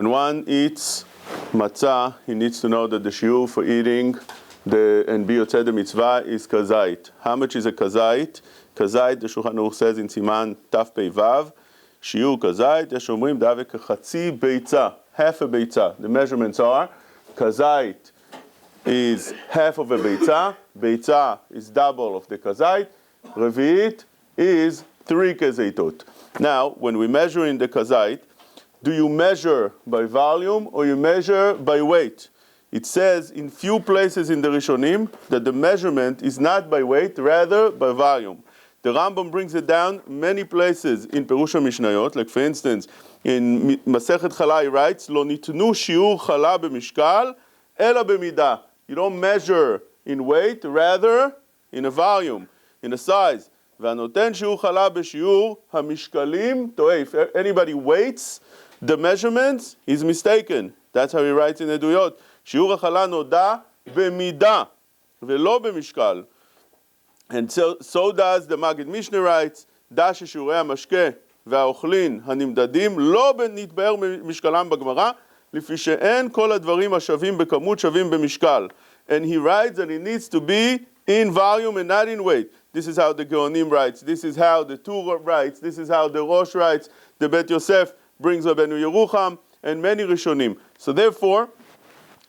When one eats matzah, he needs to know that the shiur for eating and be yotzei the mitzvah is kazayit. How much is a kazayit? Kazayit, the Shulchan Aruch says in Siman Taf Pei Vav, shiur kazayit, yesh omrim dave kechatzi beitza, half a beitza. The measurements are, kazayit is half of a beitza, beitza is double of the kazayit, revi'it is 3 kazayitot. Now, when we measure in the kazayit, do you measure by volume or you measure by weight? It says in few places in the Rishonim that the measurement is not by weight, rather by volume. The Rambam brings it down many places in Perush HaMishnayot, like for instance, in Masechet Chala he writes, Lo nitnu shiur chala b'mishkal, ela b'midah. You don't measure in weight, rather in a volume, in a size. V'anoten shiur chala b'shiur hamishkalim toeh. If anybody weights the measurements, he's mistaken. That's how he writes in Eduyot. Shiur hachala noda b'midah, ve'lo b'mishkal. And so does the Magid Mishnah writes, Da sheshurei hamashke והאוכלין הנמדדים לא נתבאר משקלם בגמרא, לפי שאין כל הדברים השווים בכמות שווים במשקל. And he writes that it needs to be in volume and not in weight. This is how the Geonim writes, this is how the Tur writes, this is how the Rosh writes, the Bet Yosef brings Rabbeinu Yerucham, and many Rishonim. So therefore,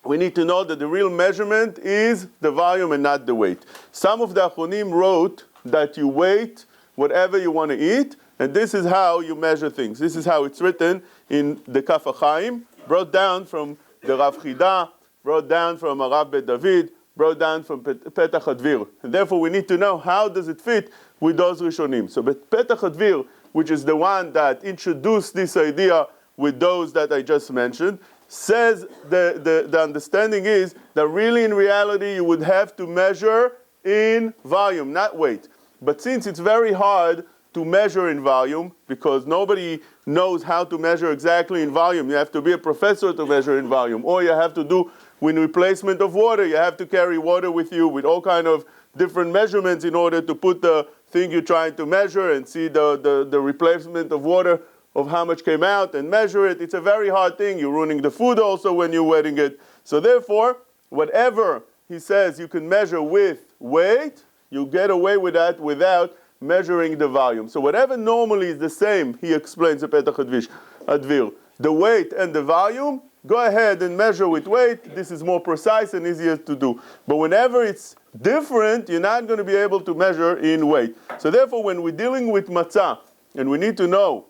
we need to know that the real measurement is the volume and not the weight. Some of the Achronim wrote that you weight whatever you want to eat, and this is how you measure things. This is how it's written in the Kaf HaChaim, brought down from the Rav Chida, brought down from Rav Bet David, brought down from Petach HaDvir. And therefore we need to know how does it fit with those Rishonim. So Petach HaDvir, which is the one that introduced this idea with those that I just mentioned, says the understanding is that really in reality you would have to measure in volume, not weight. But since it's very hard to measure in volume, because nobody knows how to measure exactly in volume, you have to be a professor to measure in volume, or you have to do with replacement of water, you have to carry water with you with all kind of different measurements in order to put the thing you're trying to measure and see the replacement of water of how much came out and measure it. It's a very hard thing. You're ruining the food also when you're wetting it. So therefore, whatever he says you can measure with weight, you get away with that without measuring the volume. So whatever normally is the same, he explains the Petach HaDvir, the weight and the volume, go ahead and measure with weight. This is more precise and easier to do. But whenever it's different, you're not going to be able to measure in weight. So therefore, when we're dealing with matzah, and we need to know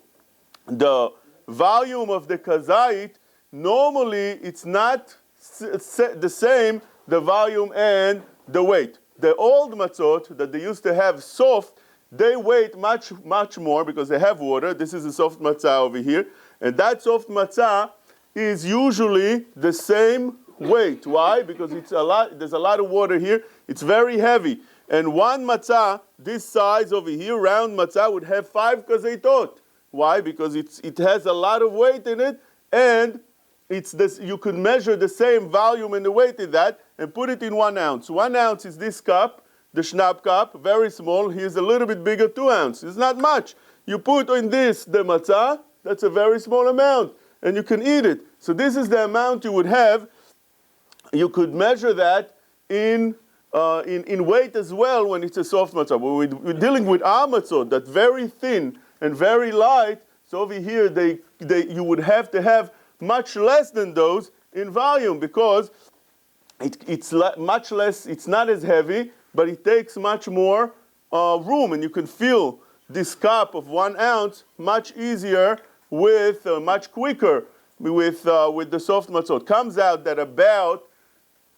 the volume of the kazayit, normally it's not the same, the volume and the weight. The old matzot that they used to have soft, they weight much, much more because they have water. This is a soft matzah over here. And that soft matzah is usually the same weight. Why? Because there's a lot of water here. It's very heavy. And one matzah, this size over here, round matzah, would have 5 kazayitot. Why? Because it has a lot of weight in it, and you could measure the same volume and the weight in that and put it in 1 ounce. 1 ounce is this cup, the Schnapp cup, very small. Here's a little bit bigger, 2 ounces. It's not much. You put in this the matzah, that's a very small amount, and you can eat it. So this is the amount you would have. You could measure that in weight as well when it's a soft matzah. When we're dealing with our matzot, that's very thin and very light, so over here you would have to have much less than those in volume because it's much less, it's not as heavy, but it takes much more room, and you can fill this cup of 1 ounce much easier much quicker with the soft matzot. Comes out that about,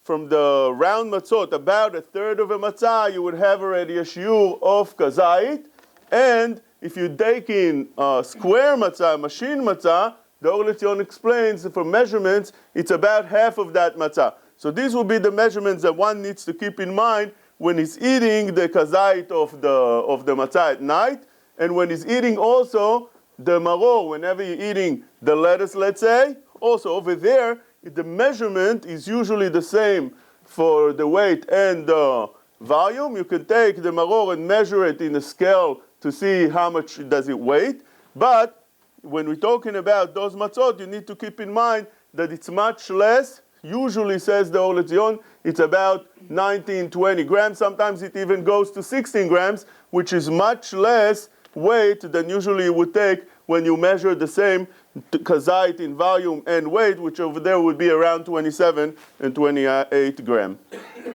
from the round matzot, about 1/3 of a matzah, you would have already a shiur of kazayit, and if you take in square matzah, machine matzah, the Or LeTzion explains that for measurements, it's about half of that matzah. So these will be the measurements that one needs to keep in mind when he's eating the kazayit of the matzah at night, and when he's eating also the maror, whenever you're eating the lettuce, let's say, also over there, the measurement is usually the same for the weight and the volume. You can take the maror and measure it in a scale to see how much does it weigh, but when we're talking about those matzot, you need to keep in mind that it's much less. Usually, says the Or LeZion, it's about 19, 20 grams. Sometimes it even goes to 16 grams, which is much less weight than usually you would take when you measure the same kazayit in volume and weight, which over there would be around 27 and 28 grams.